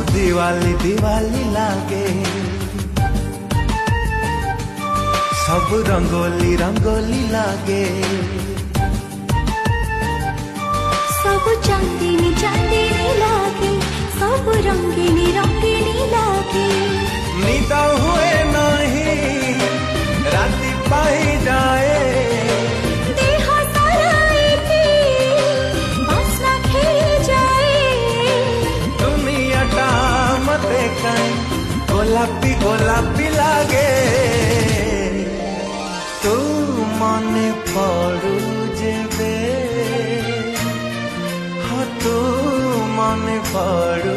दिवाली दिवाली लागे सब रंगोली रंगोली लागे सब चांदनी चांदनी लागे सब रंगीनी रंगीनी लागे निद हुए नहीं राति पाई जाए देह सारा एके बास्ना खेली जाए दुनिया टा मते कहीं गोलापी गोलापी लागे तू मने पड़ू जेबे हाँ तू मने पड़ू